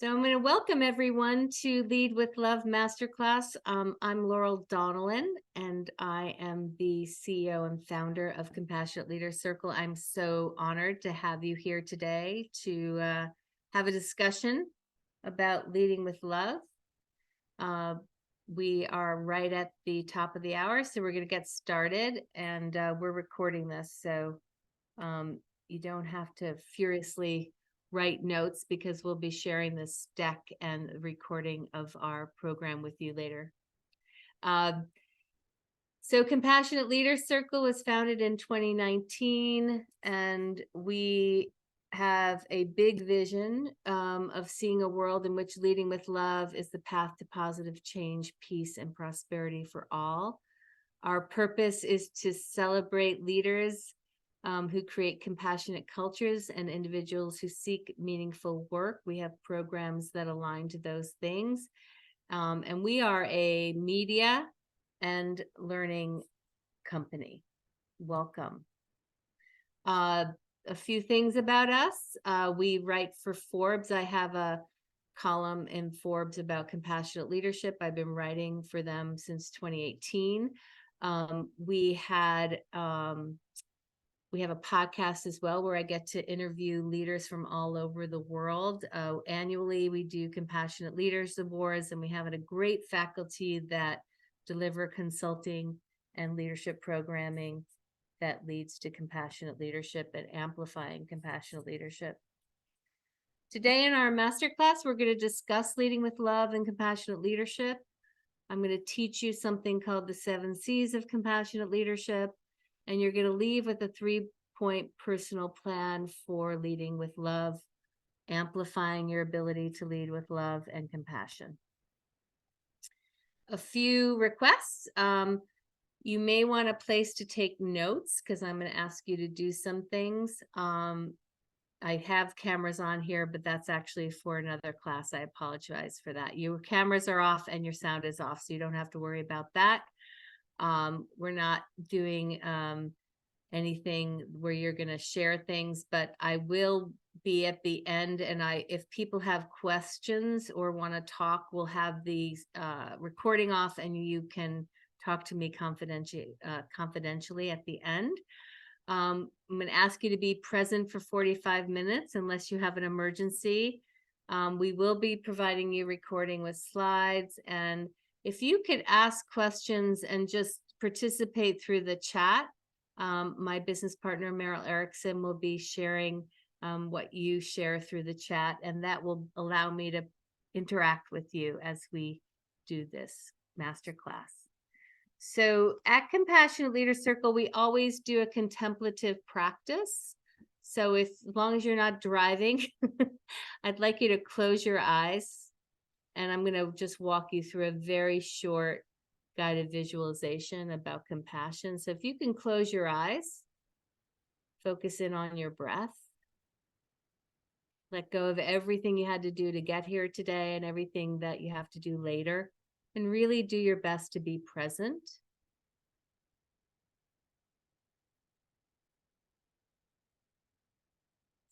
So I'm going to welcome everyone to Lead with Love Masterclass. I'm Laurel Donnellan, and I am the CEO and founder of Compassionate Leaders Circle. I'm so honored to have you here today to have a discussion about leading with love. We are right at the top of the hour, so we're going to get started, and we're recording this, so you don't have to furiously write notes because we'll be sharing this deck and recording of our program with you later. So Compassionate Leaders Circle was founded in 2019, and we have a big vision of seeing a world in which leading with love is the path to positive change, peace, and prosperity for all. Our purpose is to celebrate leaders who create compassionate cultures and individuals who seek meaningful work. We have programs that align to those things. And we are a media and learning company. Welcome. A few things about us. We write for Forbes. I have a column in Forbes about compassionate leadership. I've been writing for them since 2018. We have a podcast as well where I get to interview leaders from all over the world. Annually, we do Compassionate Leaders Awards, and we have a great faculty that deliver consulting and leadership programming that leads to compassionate leadership and amplifying compassionate leadership. Today in our masterclass, we're going to discuss leading with love and compassionate leadership. I'm going to teach you something called the 7 C's of compassionate leadership. And you're going to leave with a 3-point personal plan for leading with love, amplifying your ability to lead with love and compassion. A few requests. You may want a place to take notes because I'm going to ask you to do some things. I have cameras on here, but that's actually for another class. I apologize for that. Your cameras are off and your sound is off, so you don't have to worry about that. We're not doing anything where you're going to share things, but I will be at the end. And if people have questions or want to talk, we'll have the recording off and you can talk to me confidentially at the end. I'm going to ask you to be present for 45 minutes unless you have an emergency. We will be providing you recording with slides, and if you could ask questions and just participate through the chat, my business partner, Meryl Erickson, will be sharing what you share through the chat, and that will allow me to interact with you as we do this masterclass. So at Compassionate Leaders Circle, we always do a contemplative practice. So as long as you're not driving, I'd like you to close your eyes. And I'm going to just walk you through a very short guided visualization about compassion. So if you can close your eyes, focus in on your breath. Let go of everything you had to do to get here today and everything that you have to do later. And really do your best to be present.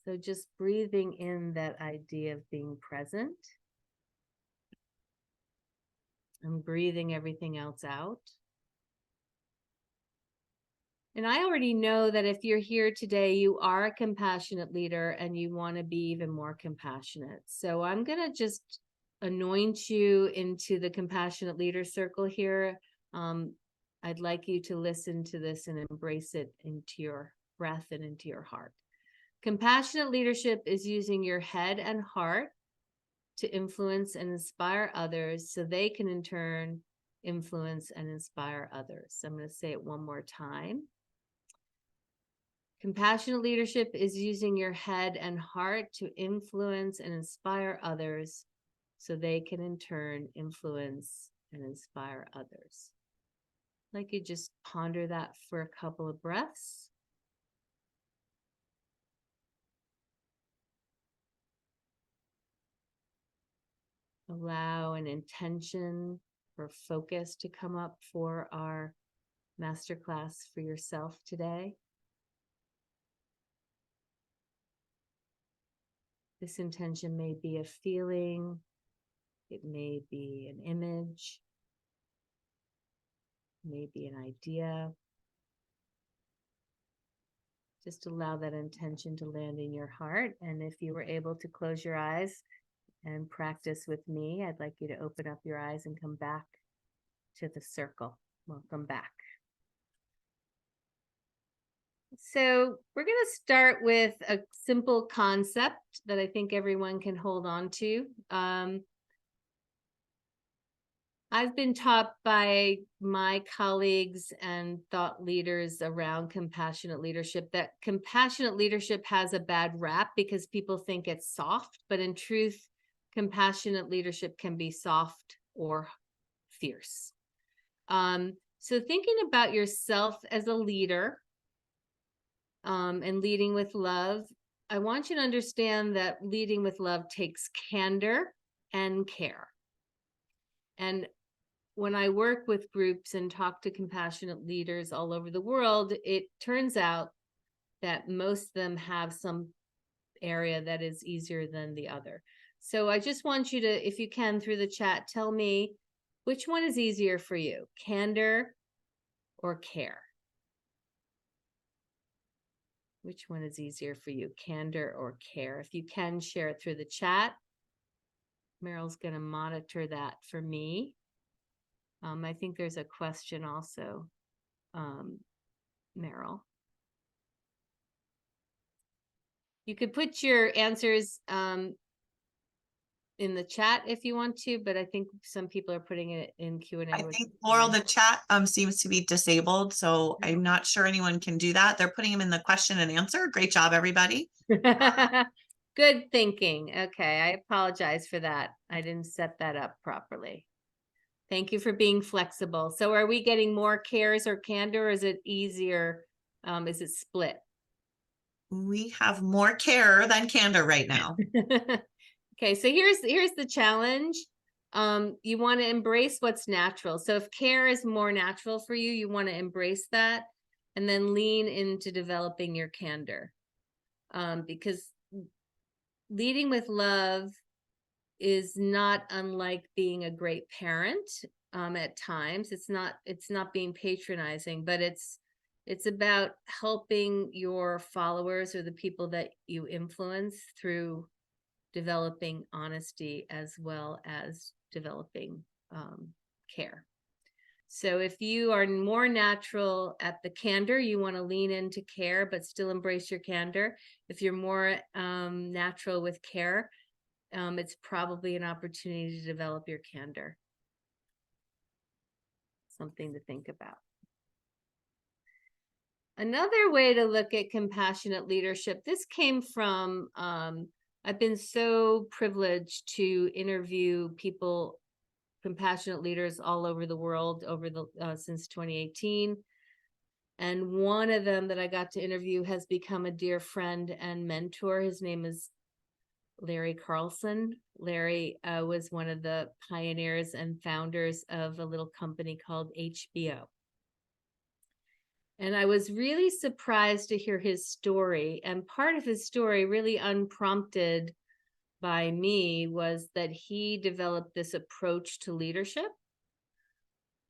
So just breathing in that idea of being present. And breathing everything else out. And I already know that if you're here today, you are a compassionate leader and you want to be even more compassionate. So I'm going to just anoint you into the Compassionate Leader Circle here. I'd like you to listen to this and embrace it into your breath and into your heart. Compassionate leadership is using your head and heart to influence and inspire others so they can in turn influence and inspire others. So I'm going to say it one more time. Compassionate leadership is using your head and heart to influence and inspire others so they can in turn influence and inspire others. I'd like you to just ponder that for a couple of breaths. Allow an intention or focus to come up for our masterclass for yourself today. This intention may be a feeling, it may be an image, maybe an idea. Just allow that intention to land in your heart. And if you were able to close your eyes and practice with me, I'd like you to open up your eyes and come back to the circle. Welcome back. So we're going to start with a simple concept that I think everyone can hold on to. I've been taught by my colleagues and thought leaders around compassionate leadership that compassionate leadership has a bad rap because people think it's soft, but in truth, compassionate leadership can be soft or fierce. So thinking about yourself as a leader, and leading with love, I want you to understand that leading with love takes candor and care. And when I work with groups and talk to compassionate leaders all over the world, it turns out that most of them have some area that is easier than the other. So I just want you to, if you can, through the chat, tell me which one is easier for you, candor or care? Which one is easier for you, candor or care? If you can, share it through the chat. Meryl's going to monitor that for me. I think there's a question also, Meryl. You could put your answers in the chat if you want to, but I think some people are putting it in Q&A. I think, Laurel, the chat seems to be disabled, so I'm not sure anyone can do that. They're putting them in the question and answer. Great job, everybody. Good thinking. Okay, I apologize for that. I didn't set that up properly. Thank you for being flexible. So are we getting more cares or candor, or is it easier? Is it split? We have more care than candor right now. Okay, so here's the challenge. You want to embrace what's natural. So if care is more natural for you, you want to embrace that and then lean into developing your candor. Because leading with love is not unlike being a great parent. At times it's not being patronizing, but it's about helping your followers or the people that you influence through developing honesty as well as developing care. So if you are more natural at the candor, you want to lean into care, but still embrace your candor. If you're more natural with care, it's probably an opportunity to develop your candor. Something to think about. Another way to look at compassionate leadership, this came from, I've been so privileged to interview people, compassionate leaders all over the world since 2018. And one of them that I got to interview has become a dear friend and mentor. His name is Larry Carlson. Larry was one of the pioneers and founders of a little company called HBO. And I was really surprised to hear his story. And part of his story, really unprompted by me, was that he developed this approach to leadership.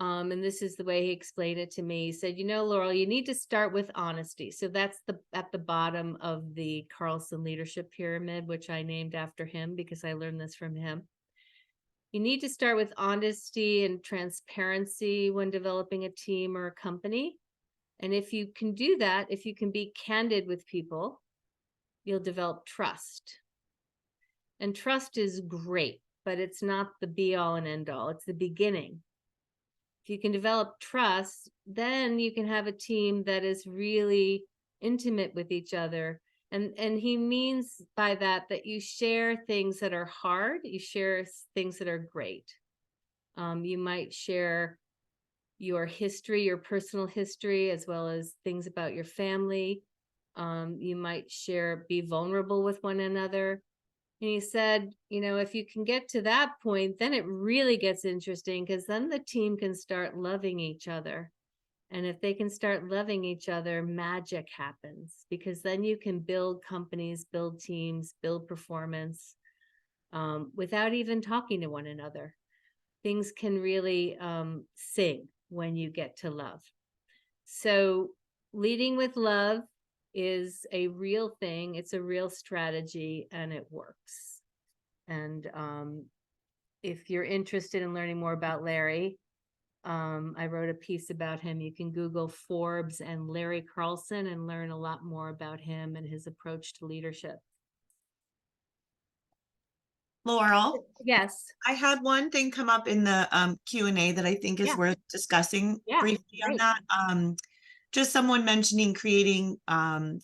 And this is the way he explained it to me. He said, you know, Laurel, you need to start with honesty. So that's at the bottom of the Carlson leadership pyramid, which I named after him because I learned this from him. You need to start with honesty and transparency when developing a team or a company. And if you can do that, if you can be candid with people, you'll develop trust. And trust is great, but it's not the be all and end all. It's the beginning. If you can develop trust, then you can have a team that is really intimate with each other. And he means by that you share things that are hard, you share things that are great. You might share your history, your personal history, as well as things about your family. You might be vulnerable with one another. And he said, you know, if you can get to that point, then it really gets interesting because then the team can start loving each other And if they can start loving each other, magic happens, because then you can build companies, build teams, build performance without even talking to one another. Things can really sing when you get to love. So leading with love is a real thing. It's a real strategy, and it works. And if you're interested in learning more about Larry, I wrote a piece about him. You can Google Forbes and Larry Carlson and learn a lot more about him and his approach to leadership. Laurel, Yes. I had one thing come up in the Q&A that I think is Yeah. worth discussing Yeah, briefly on great. that. Just someone mentioning creating kind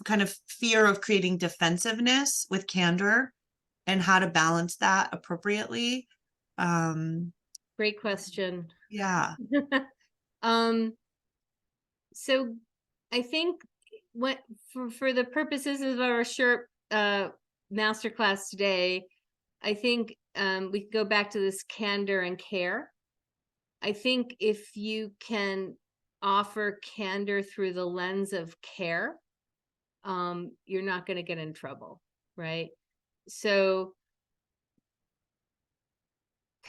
of fear of creating defensiveness with candor and how to balance that appropriately. Great question. Yeah. So I think what for the purposes of our short masterclass today, I think we can go back to this candor and care. I think if you can offer candor through the lens of care, you're not going to get in trouble, right? So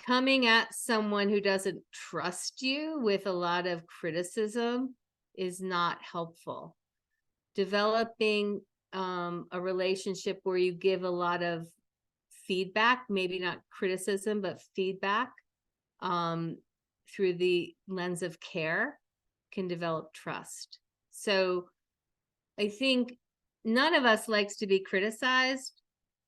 coming at someone who doesn't trust you with a lot of criticism is not helpful. Developing a relationship where you give a lot of feedback, maybe not criticism, but feedback through the lens of care can develop trust. So I think none of us likes to be criticized.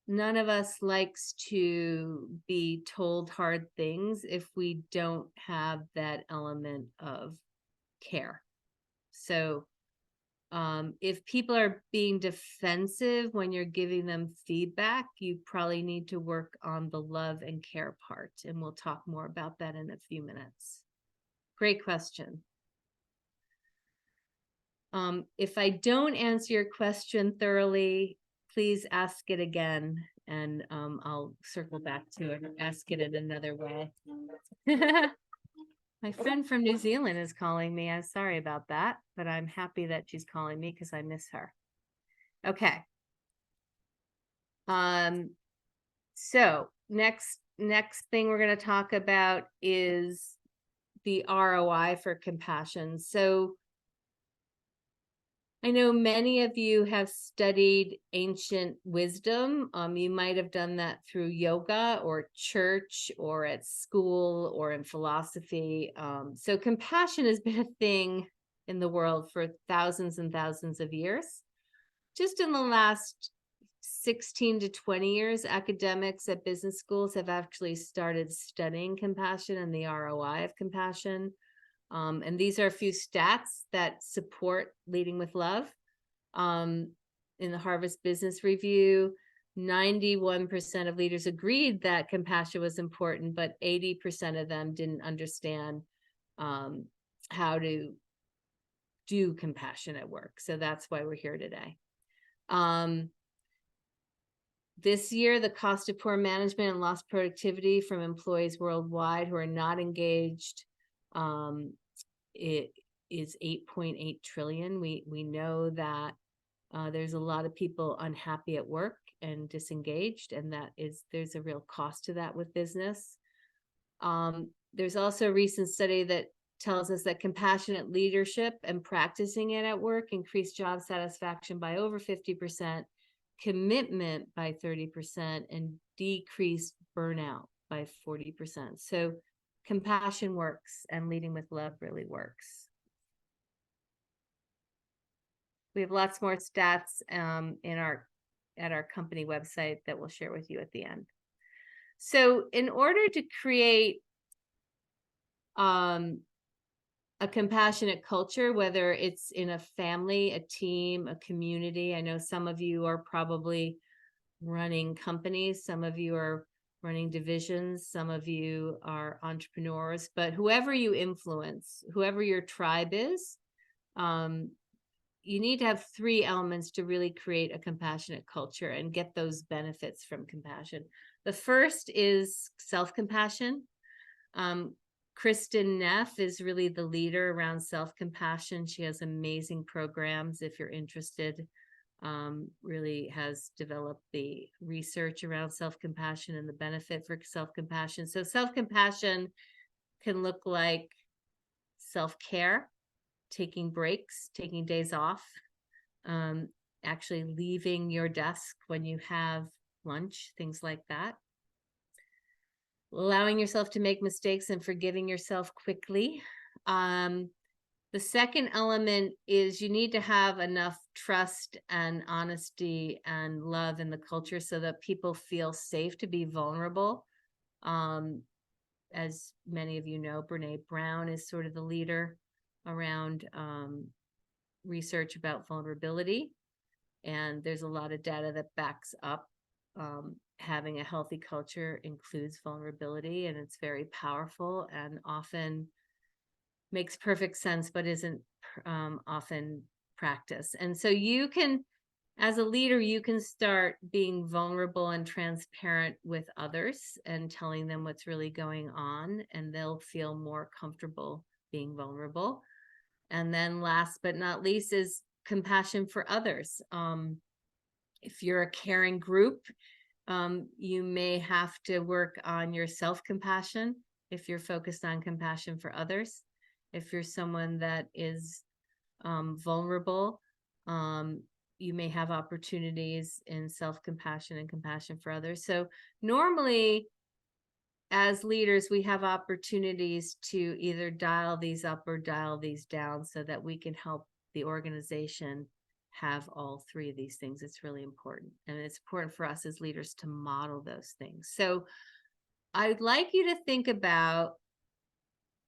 None of us likes to be told hard things if we don't have that element of care. So if people are being defensive when you're giving them feedback, you probably need to work on the love and care part. And we'll talk more about that in a few minutes. Great question. If I don't answer your question thoroughly, please ask it again, and I'll circle back to it or ask it in another way. My friend from New Zealand is calling me. I'm sorry about that, but I'm happy that she's calling me because I miss her. Okay. So next thing we're going to talk about is the ROI for compassion. So I know many of you have studied ancient wisdom. You might have done that through yoga or church or at school or in philosophy. So compassion has been a thing in the world for thousands and thousands of years. Just in the last 16 to 20 years, academics at business schools have actually started studying compassion and the ROI of compassion. And these are a few stats that support leading with love. In the Harvard Business Review, 91% of leaders agreed that compassion was important, but 80% of them didn't understand how to do compassion at work. So that's why we're here today. This year, the cost of poor management and lost productivity from employees worldwide who are not engaged, it is 8.8 trillion. We know that there's a lot of people unhappy at work and disengaged, and there's a real cost to that with business. There's also a recent study that tells us that compassionate leadership and practicing it at work increase job satisfaction by over 50%, commitment by 30%, and decrease burnout by 40%. So compassion works, and leading with love really works. We have lots more stats at our company website that we'll share with you at the end. So in order to create a compassionate culture, whether it's in a family, a team, a community. I know some of you are probably running companies, some of you are running divisions, some of you are entrepreneurs, but whoever you influence, whoever your tribe is, you need to have 3 elements to really create a compassionate culture and get those benefits from compassion. The first is self-compassion. Kristen Neff is really the leader around self-compassion. She has amazing programs if you're interested. Really has developed the research around self-compassion and the benefit for self-compassion. So self-compassion can look like self-care, taking breaks, taking days off, actually leaving your desk when you have lunch, things like that. Allowing yourself to make mistakes and forgiving yourself quickly. The second element is you need to have enough trust and honesty and love in the culture so that people feel safe to be vulnerable. As many of you know, Brene Brown is sort of the leader around research about vulnerability. And there's a lot of data that backs up having a healthy culture includes vulnerability, and it's very powerful and often makes perfect sense, but isn't often practiced. And so you can, as a leader, you can start being vulnerable and transparent with others and telling them what's really going on, and they'll feel more comfortable being vulnerable. And then last but not least is compassion for others. If you're a caring group, you may have to work on your self-compassion if you're focused on compassion for others. If you're someone that is vulnerable, you may have opportunities in self-compassion and compassion for others. So normally, as leaders, we have opportunities to either dial these up or dial these down so that we can help the organization have all three of these things. It's really important. And it's important for us as leaders to model those things. So I'd like you to think about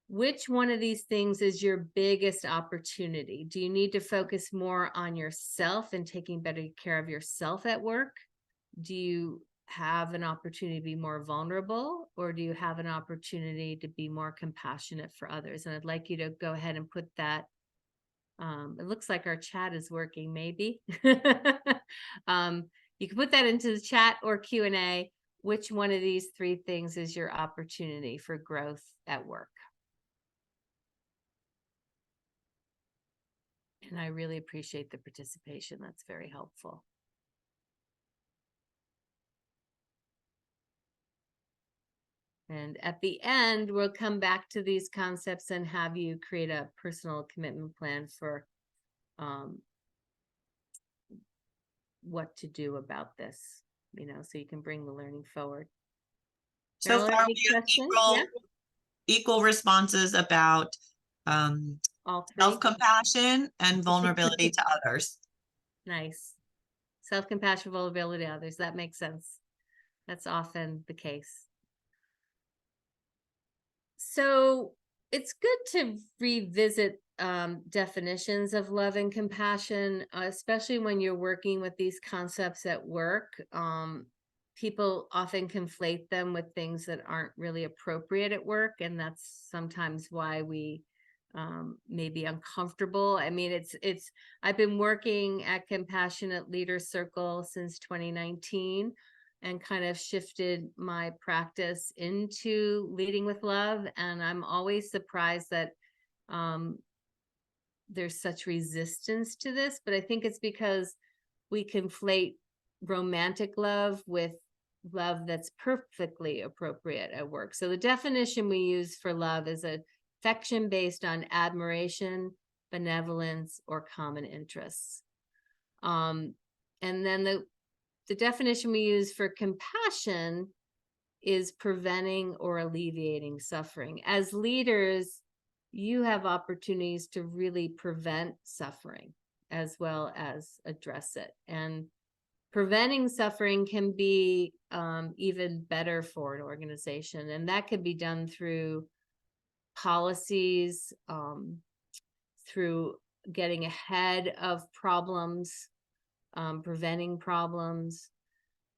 which one of these things is your biggest opportunity. Do you need to focus more on yourself and taking better care of yourself at work? Do you have an opportunity to be more vulnerable, or do you have an opportunity to be more compassionate for others? And I'd like you to go ahead and put that. It looks like our chat is working, maybe. You can put that into the chat or Q&A. Which one of these three things is your opportunity for growth at work? And I really appreciate the participation. That's very helpful. And at the end, we'll come back to these concepts and have you create a personal commitment plan for what to do about this, so you can bring the learning forward. So Marilyn, far, any we have questions? equal responses about All three? self-compassion and vulnerability to others. Nice. Self-compassion, vulnerability to others. That makes sense. That's often the case. So it's good to revisit definitions of love and compassion, especially when you're working with these concepts at work. People often conflate them with things that aren't really appropriate at work, and that's sometimes why we may be uncomfortable. I mean, I've been working at Compassionate Leaders Circle since 2019 and kind of shifted my practice into leading with love. And I'm always surprised that there's such resistance to this, but I think it's because we conflate romantic love with love that's perfectly appropriate at work. So the definition we use for love is affection based on admiration, benevolence, or common interests. And then the definition we use for compassion is preventing or alleviating suffering. As leaders, you have opportunities to really prevent suffering as well as address it. And preventing suffering can be even better for an organization. And that can be done through policies, through getting ahead of problems, preventing problems.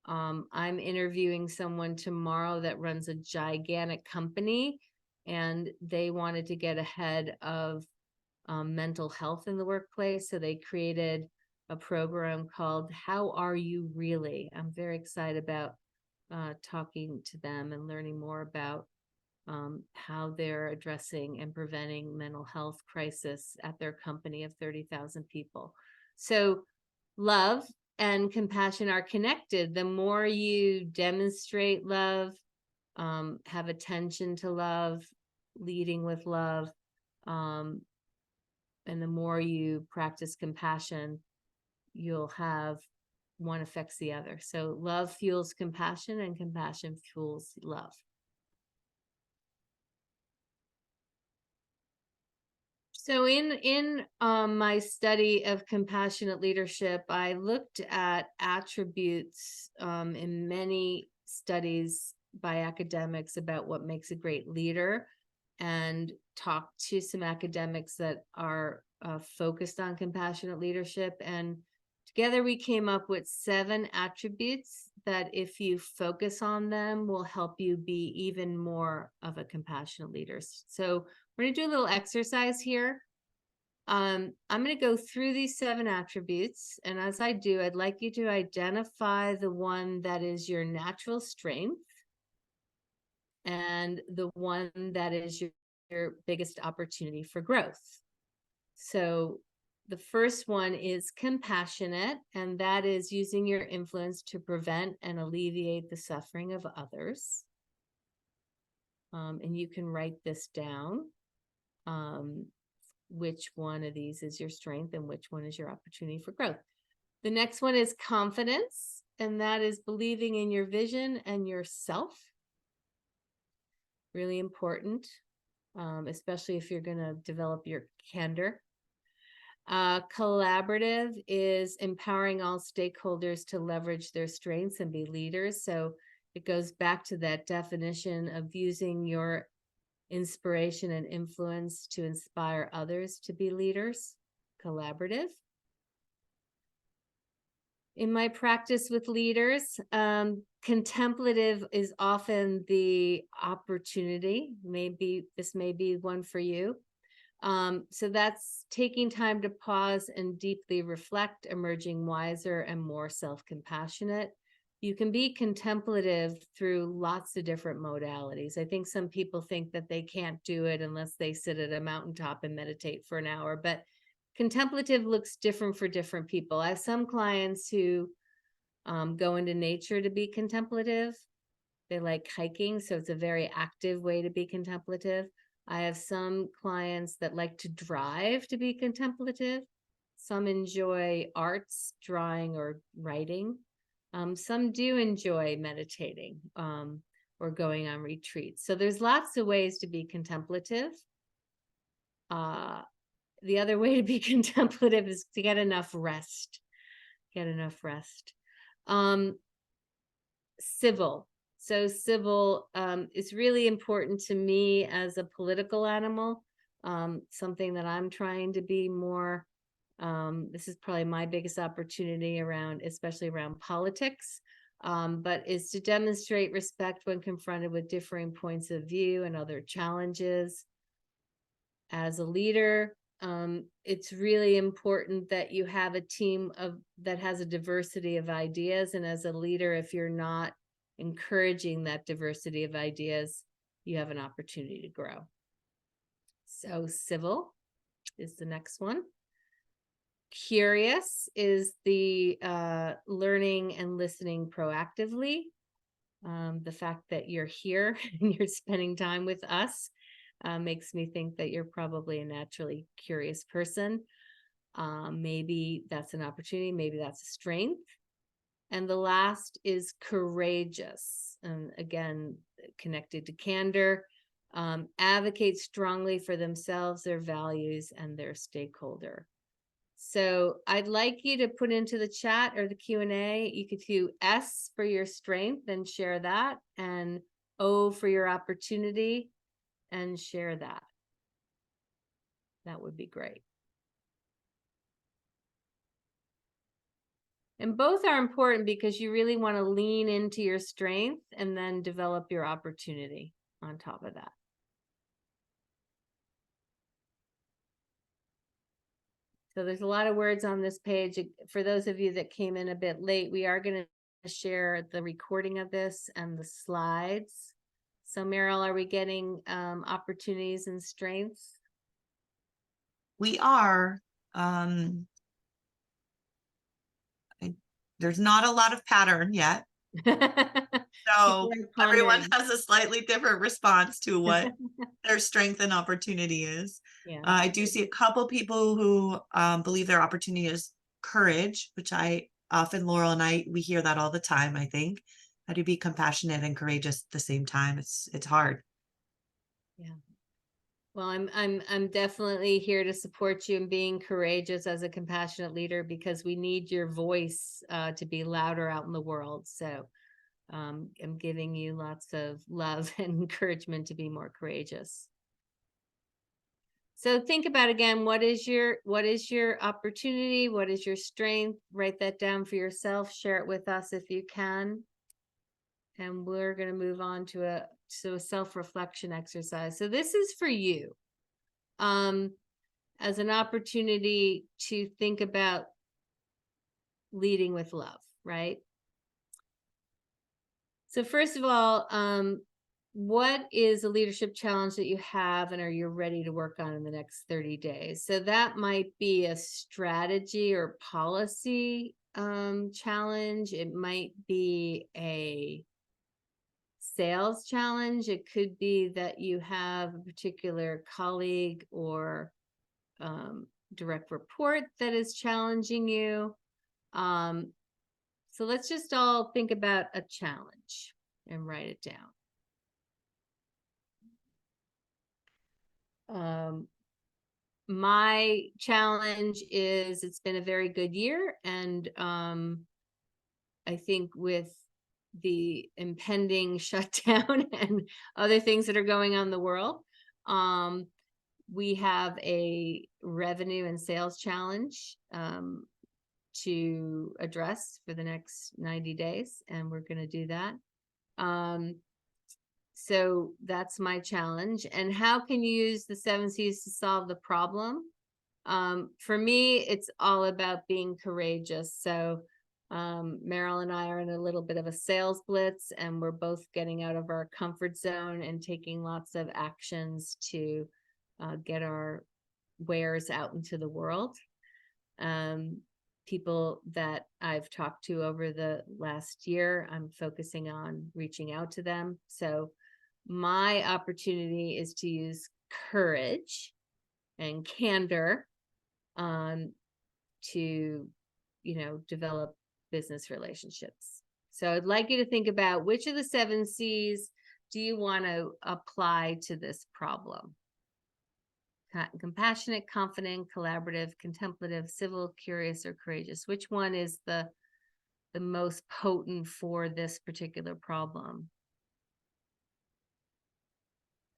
I'm interviewing someone tomorrow that runs a gigantic company, and they wanted to get ahead of mental health in the workplace. So they created a program called How Are You Really? I'm very excited about talking to them and learning more about how they're addressing and preventing mental health crisis at their company of 30,000 people. So love and compassion are connected. The more you demonstrate love, have attention to love, leading with love, and the more you practice compassion, you'll have one affects the other. So love fuels compassion and compassion fuels love. So in my study of compassionate leadership, I looked at attributes in many studies by academics about what makes a great leader, and talked to some academics that are focused on compassionate leadership. And together we came up with 7 attributes that, if you focus on them, will help you be even more of a compassionate leader. So we're going to do a little exercise here. I'm going to go through these 7 attributes. And as I do, I'd like you to identify the one that is your natural strength and the one that is your biggest opportunity for growth. So the first one is compassionate, and that is using your influence to prevent and alleviate the suffering of others. And you can write this down. Which one of these is your strength and which one is your opportunity for growth. The next one is confidence, and that is believing in your vision and yourself. Really important, especially if you're going to develop your candor. Collaborative is empowering all stakeholders to leverage their strengths and be leaders. So it goes back to that definition of using your inspiration and influence to inspire others to be leaders. Collaborative. In my practice with leaders, contemplative is often the opportunity. Maybe this may be one for you. So that's taking time to pause and deeply reflect, emerging wiser and more self-compassionate. You can be contemplative through lots of different modalities. I think some people think that they can't do it unless they sit at a mountaintop and meditate for an hour, but contemplative looks different for different people. I have some clients who go into nature to be contemplative. They like hiking, so it's a very active way to be contemplative. I have some clients that like to drive to be contemplative. Some enjoy arts, drawing, or writing. Some do enjoy meditating or going on retreats. So there's lots of ways to be contemplative. The other way to be contemplative is to get enough rest. Get enough rest. Civil. So civil is really important to me as a political animal, something that I'm trying to be more. This is probably my biggest opportunity around, especially around politics, but is to demonstrate respect when confronted with differing points of view and other challenges. As a leader, it's really important that you have a team that has a diversity of ideas. And as a leader, if you're not encouraging that diversity of ideas, you have an opportunity to grow. So civil is the next one. Curious is the learning and listening proactively. The fact that you're here and you're spending time with us makes me think that you're probably a naturally curious person. Maybe that's an opportunity, maybe that's a strength. And the last is courageous, and again, connected to candor. Advocate strongly for themselves, their values, and their stakeholder. So I'd like you to put into the chat or the Q&A, you could do S for your strength and share that, and O for your opportunity and share that. That would be great. And both are important because you really want to lean into your strength and then develop your opportunity on top of that. So there's a lot of words on this page. For those of you that came in a bit late, we are going to share the recording of this and the slides. So Meryl, are we getting opportunities and strengths? We are. There's not a lot of pattern yet. So People are everyone pondering. has a slightly different response to what their strength and opportunity is. Yeah. I do see a couple people who believe their opportunity is courage, which I often, Laurel and I, we hear that all the time, I think. How to be compassionate and courageous at the same time. It's hard. Yeah. Well, I'm definitely here to support you in being courageous as a compassionate leader, because we need your voice to be louder out in the world. So I'm giving you lots of love and encouragement to be more courageous. So think about, again, what is your opportunity? What is your strength? Write that down for yourself. Share it with us if you can. And we're going to move on to a self-reflection exercise. So this is for you. As an opportunity to think about leading with love, right? So first of all, what is a leadership challenge that you have and are you ready to work on in the next 30 days? So that might be a strategy or policy challenge. It might be a sales challenge. It could be that you have a particular colleague or direct report that is challenging you. So let's just all think about a challenge and write it down. My challenge is, it's been a very good year, and I think with the impending shutdown and other things that are going on in the world, we have a revenue and sales challenge to address for the next 90 days, and we're going to do that. So that's my challenge. And how can you use the 7 C's to solve the problem? For me, it's all about being courageous. So Meryl and I are in a little bit of a sales blitz, and we're both getting out of our comfort zone and taking lots of actions to get our wares out into the world. People that I've talked to over the last year, I'm focusing on reaching out to them. So my opportunity is to use courage and candor to, develop business relationships. So I'd like you to think about, which of the 7 C's do you want to apply to this problem? Compassionate, confident, collaborative, contemplative, civil, curious, or courageous? Which one is the most potent for this particular problem?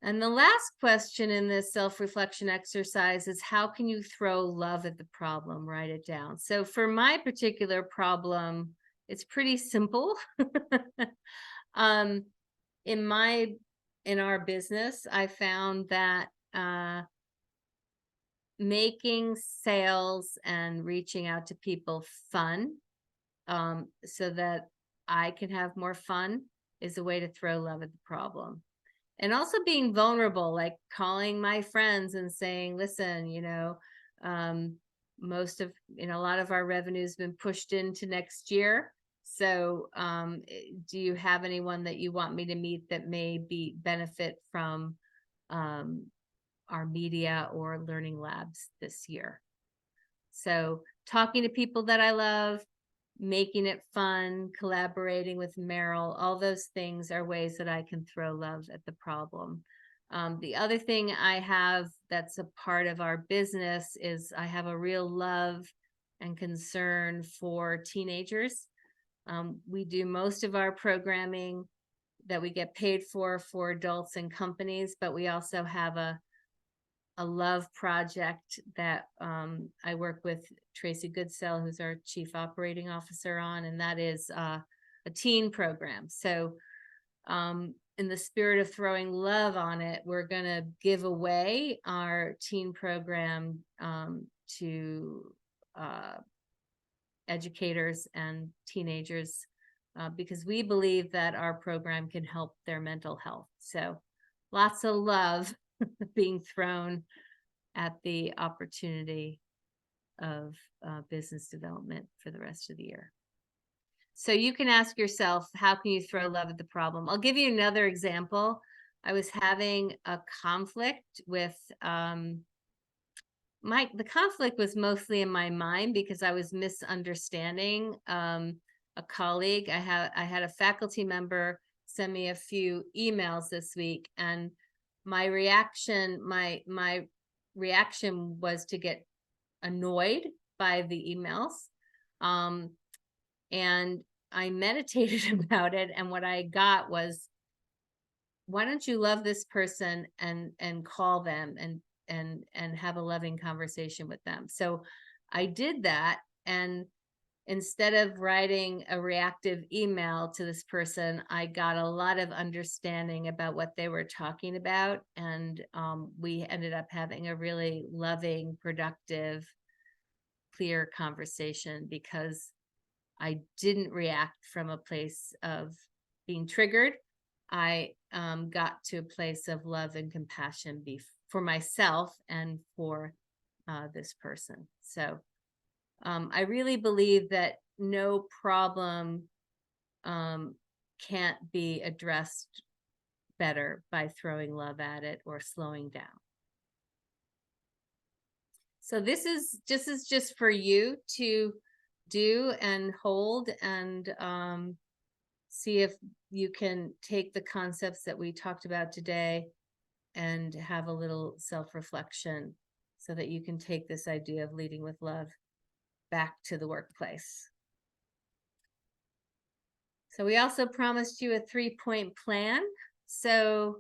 And the last question in this self-reflection exercise is, how can you throw love at the problem? Write it down. So for my particular problem, it's pretty simple. In our business, I found that making sales and reaching out to people fun, so that I can have more fun, is a way to throw love at the problem. And also being vulnerable, like calling my friends and saying, listen, most of, a lot of our revenue has been pushed into next year. So do you have anyone that you want me to meet that may benefit from our media or learning labs this year? So talking to people that I love, making it fun, collaborating with Meryl, all those things are ways that I can throw love at the problem. The other thing I have that's a part of our business is I have a real love and concern for teenagers. We do most of our programming that we get paid for adults and companies, but we also have a love project that I work with Tracy Goodsell, who's our chief operating officer, on, and that is a teen program. So in the spirit of throwing love on it, we're going to give away our teen program to educators and teenagers because we believe that our program can help their mental health. So lots of love being thrown at the opportunity of business development for the rest of the year. So you can ask yourself, how can you throw love at the problem? I'll give you another example. I was having a conflict with the conflict was mostly in my mind because I was misunderstanding a colleague. I had a faculty member send me a few emails this week, and my reaction was to get annoyed by the emails. And I meditated about it, and what I got was, why don't you love this person and call them and have a loving conversation with them? So I did that, and instead of writing a reactive email to this person, I got a lot of understanding about what they were talking about, and we ended up having a really loving, productive, clear conversation because I didn't react from a place of being triggered. I got to a place of love and compassion for myself and for this person. So I really believe that no problem can't be addressed better by throwing love at it or slowing down. So this is just for you to do and hold, and see if you can take the concepts that we talked about today and have a little self-reflection so that you can take this idea of leading with love back to the workplace. So we also promised you a 3-point plan. So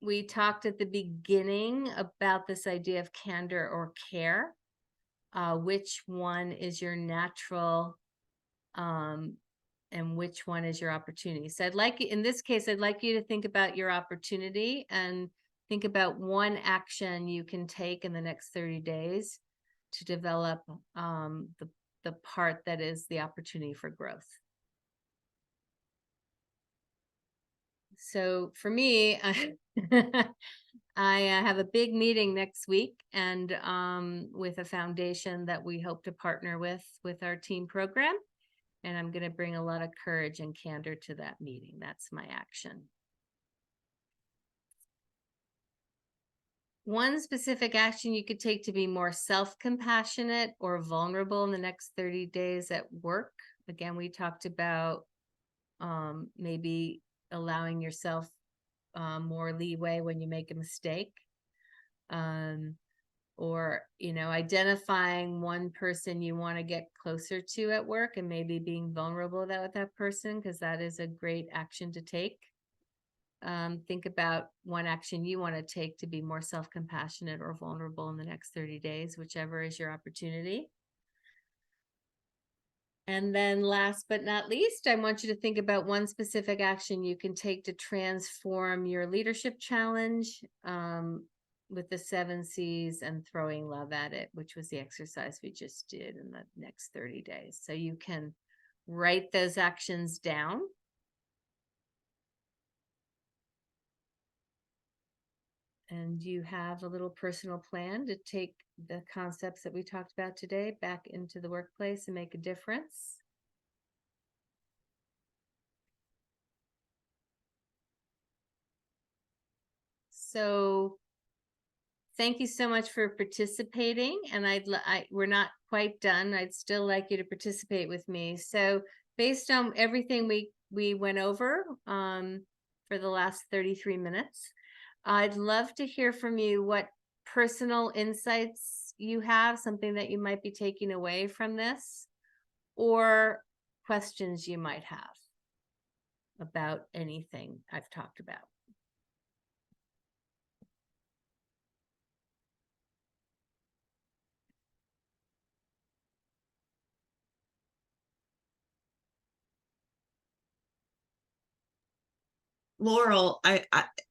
we talked at the beginning about this idea of candor or care. Which one is your natural and which one is your opportunity? So in this case, I'd like you to think about your opportunity and think about one action you can take in the next 30 days to develop the part that is the opportunity for growth. So for me, I have a big meeting next week, and with a foundation that we hope to partner with our team program. And I'm going to bring a lot of courage and candor to that meeting. That's my action. One specific action you could take to be more self-compassionate or vulnerable in the next 30 days at work. Again, we talked about maybe allowing yourself more leeway when you make a mistake, or identifying one person you want to get closer to at work and maybe being vulnerable with that person, because that is a great action to take. Think about one action you want to take to be more self-compassionate or vulnerable in the next 30 days, whichever is your opportunity. And then last but not least, I want you to think about one specific action you can take to transform your leadership challenge with the 7 C's and throwing love at it, which was the exercise we just did in the next 30 days. So you can write those actions down. And you have a little personal plan to take the concepts that we talked about today back into the workplace and make a difference. So thank you so much for participating. And we're not quite done. I'd still like you to participate with me. So based on everything we went over for the last 33 minutes, I'd love to hear from you what personal insights you have, something that you might be taking away from this, or questions you might have about anything I've talked about. Laurel,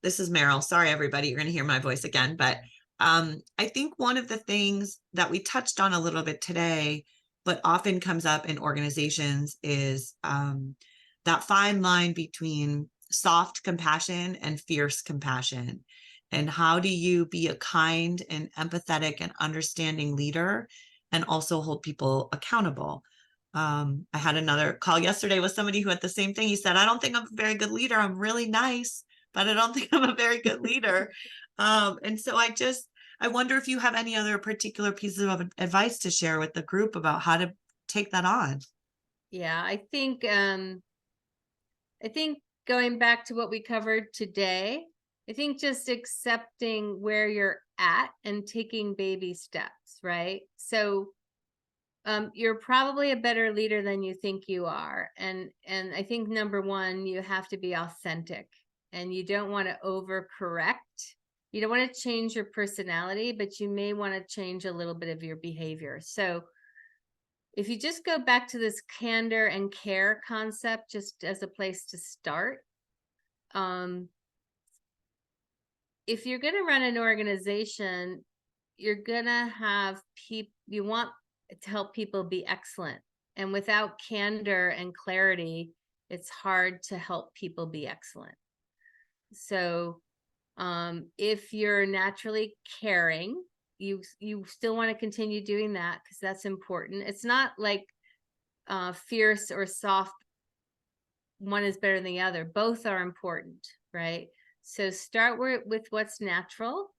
this is Meryl. Sorry, everybody, you're going to hear my voice again, but I think one of the things that we touched on a little bit today but often comes up in organizations is that fine line between soft compassion and fierce compassion. And how do you be a kind and empathetic and understanding leader and also hold people accountable? I had another call yesterday with somebody who had the same thing. He said, I don't think I'm a very good leader. I'm really nice, but I don't think I'm a very good leader. And so I wonder if you have any other particular pieces of advice to share with the group about how to take that on. Yeah, I think going back to what we covered today, I think just accepting where you're at and taking baby steps, right? So you're probably a better leader than you think you are. And I think number one, you have to be authentic, and you don't want to overcorrect. You don't want to change your personality, but you may want to change a little bit of your behavior. So if you just go back to this candor and care concept, just as a place to start, if you're going to run an organization, you're going to have people, you want to help people be excellent. And without candor and clarity, it's hard to help people be excellent. So if you're naturally caring, you still want to continue doing that because that's important. It's not like fierce or soft, one is better than the other. Both are important, right? So start with what's natural,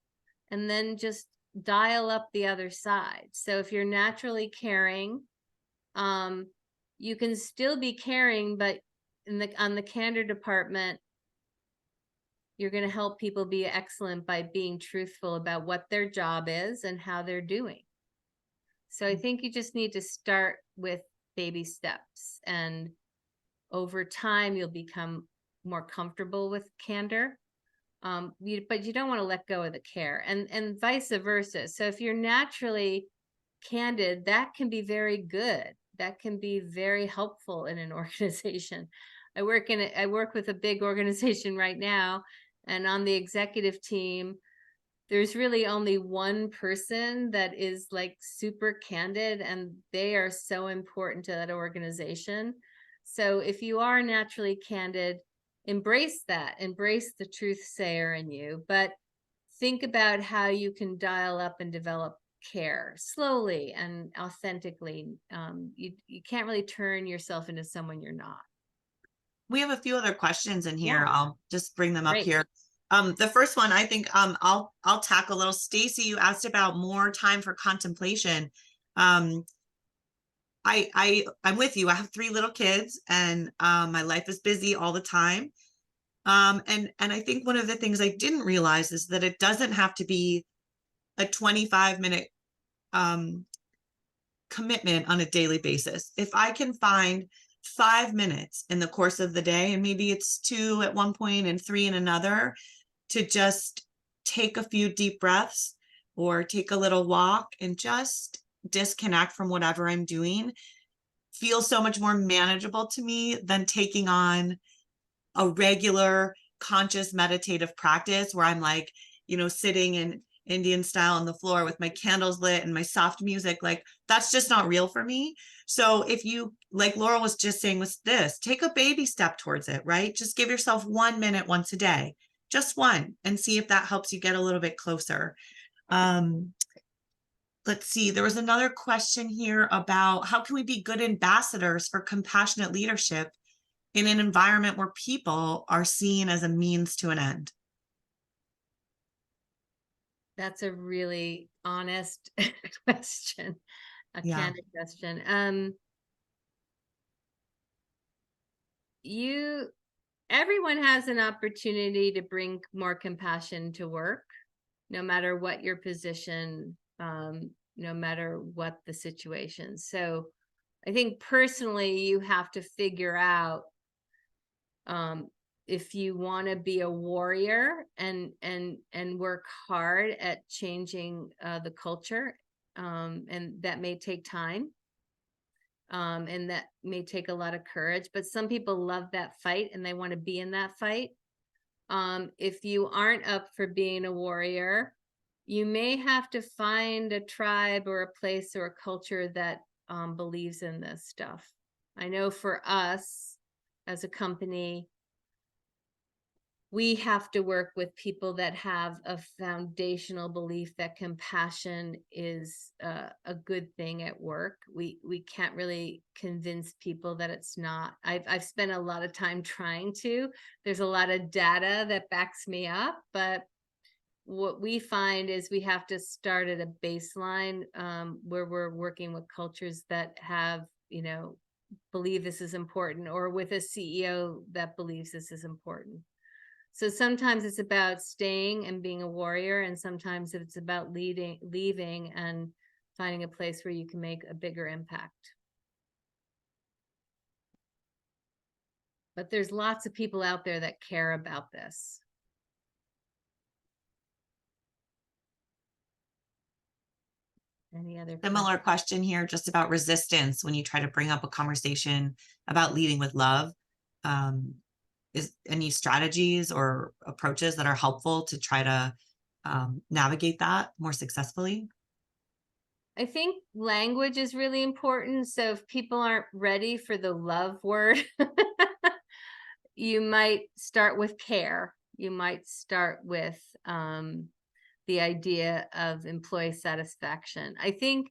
and then just dial up the other side. So if you're naturally caring, you can still be caring, but on the candor department, you're going to help people be excellent by being truthful about what their job is and how they're doing. So I think you just need to start with baby steps, and over time you'll become more comfortable with candor. But you don't want to let go of the care, and vice versa. So if you're naturally candid, that can be very good. That can be very helpful in an organization. I work with a big organization right now, and on the executive team, there's really only one person that is like super candid, and they are so important to that organization. So if you are naturally candid, embrace that, embrace the truth sayer in you, but think about how you can dial up and develop care slowly and authentically. You can't really turn yourself into someone you're not. We have a few other questions in here. Yeah, I'll just bring them up great. here. The first one, I think I'll tackle a little. Stacy, you asked about more time for contemplation. I'm with you. I have 3 little kids, and my life is busy all the time. And I think one of the things I didn't realize is that it doesn't have to be a 25-minute commitment on a daily basis. If I can find 5 minutes in the course of the day, and maybe it's 2 at one point and 3 in another, to just take a few deep breaths or take a little walk and just disconnect from whatever I'm doing, feels so much more manageable to me than taking on a regular conscious meditative practice where I'm like, sitting in Indian style on the floor with my candles lit and my soft music. Like, that's just not real for me. So if you, like Laurel was just saying with this, take a baby step towards it, right? Just give yourself 1 minute once a day, just one, and see if that helps you get a little bit closer. Let's see, there was another question here about how can we be good ambassadors for compassionate leadership in an environment where people are seen as a means to an end? That's a really honest question, a Yeah. candid question. Everyone has an opportunity to bring more compassion to work, no matter what your position, no matter what the situation. So I think personally, you have to figure out if you want to be a warrior and work hard at changing the culture, and that may take time, and that may take a lot of courage, but some people love that fight and they want to be in that fight. If you aren't up for being a warrior, you may have to find a tribe or a place or a culture that believes in this stuff. I know for us as a company, we have to work with people that have a foundational belief that compassion is a good thing at work. We can't really convince people that it's not. I've spent a lot of time trying to. There's a lot of data that backs me up, but what we find is we have to start at a baseline where we're working with cultures that have, believe this is important, or with a CEO that believes this is important. So sometimes it's about staying and being a warrior, and sometimes it's about leaving and finding a place where you can make a bigger impact. But there's lots of people out there that care about this. Any other Similar question here, just about resistance when you try to bring up a conversation about leading with love. Is any strategies or approaches that are helpful to try to navigate that more successfully? I think language is really important. So if people aren't ready for the love word, you might start with care. You might start with the idea of employee satisfaction. I think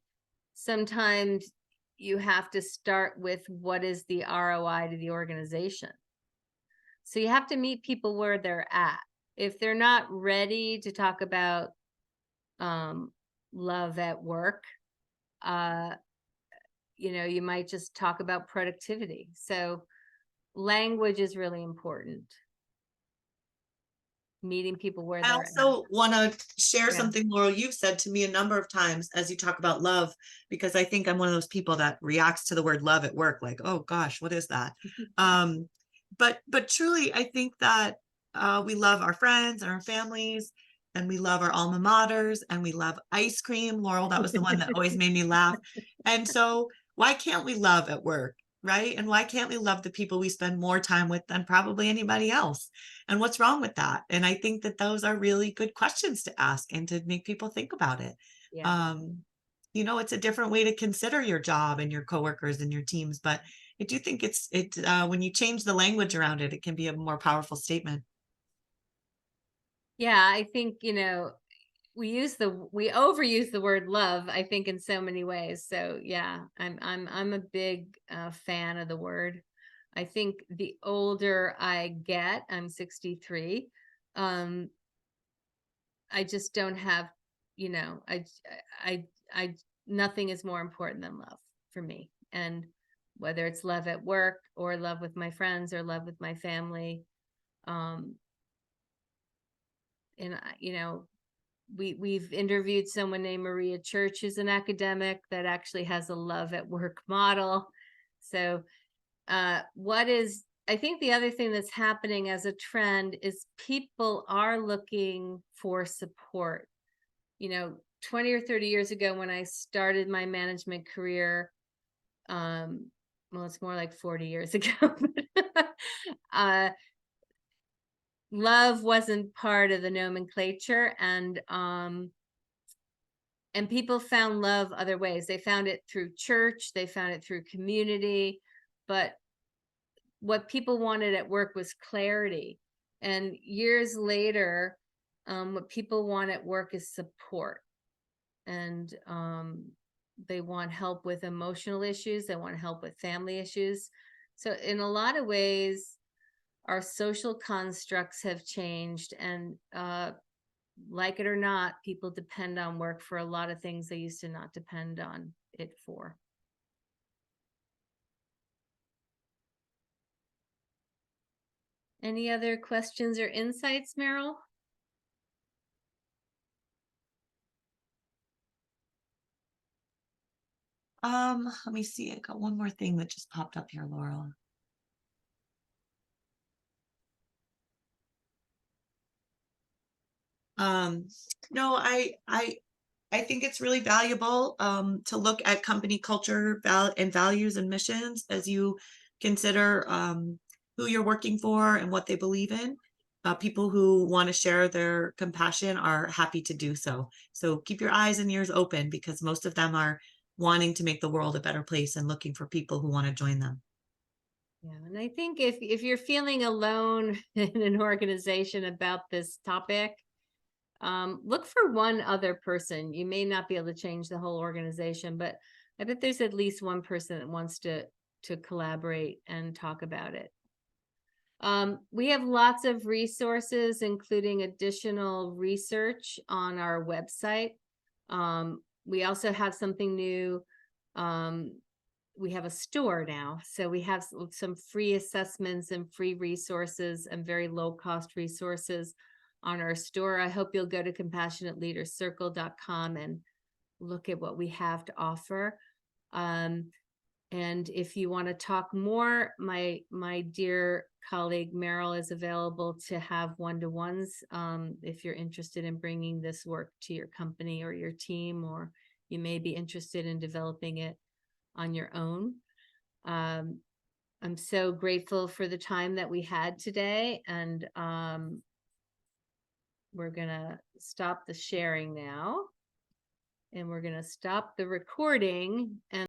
sometimes you have to start with what is the ROI to the organization. So you have to meet people where they're at. If they're not ready to talk about love at work, you might just talk about productivity. So language is really important. Meeting people where I they're at. also want to share Yeah. something, Laurel, you've said to me a number of times as you talk about love, because I think I'm one of those people that reacts to the word love at work, like, oh gosh, what is that? But truly, I think that we love our friends and our families, and we love our alma maters, and we love ice cream. Laurel, that was the one that always made me laugh. And so why can't we love at work? Right? And why can't we love the people we spend more time with than probably anybody else? And what's wrong with that? And I think that those are really good questions to ask and to make people think about it. Yeah. It's a different way to consider your job and your coworkers and your teams, but I do think when you change the language around it, it can be a more powerful statement. Yeah, I think, we overuse the word love, I think, in so many ways. So yeah, I'm a big fan of the word. I think the older I get, I'm 63. I just don't have, I nothing is more important than love for me. And whether it's love at work or love with my friends or love with my family, and we've interviewed someone named Maria Church, who's an academic that actually has a love at work model. So I think the other thing that's happening as a trend is people are looking for support. 20 or 30 years ago when I started my management career, well, it's more like 40 years ago, love wasn't part of the nomenclature, and people found love other ways. They found it through church, they found it through community, but what people wanted at work was clarity. And years later, what people want at work is support. And they want help with emotional issues, they want help with family issues. So in a lot of ways, our social constructs have changed, and like it or not, people depend on work for a lot of things they used to not depend on it for. Any other questions or insights, Meryl? Let me see. I got one more thing that just popped up here, Laurel. No, I think it's really valuable to look at company culture and values and missions as you consider who you're working for and what they believe in. People who want to share their compassion are happy to do so. So keep your eyes and ears open, because most of them are wanting to make the world a better place and looking for people who want to join them. Yeah, and I think if you're feeling alone in an organization about this topic, look for one other person. You may not be able to change the whole organization, but I bet there's at least one person that wants to collaborate and talk about it. We have lots of resources, including additional research on our website. We also have something new. Um, we have a store now. So we have some free assessments and free resources and very low cost resources on our store. I hope you'll go to compassionateleaderscircle.com and look at what we have to offer. And if you want to talk more, my dear colleague Meryl is available to have one-to-ones if you're interested in bringing this work to your company or your team, or you may be interested in developing it on your own. I'm so grateful for the time that we had today, and we're gonna stop the sharing now, and we're gonna stop the recording. And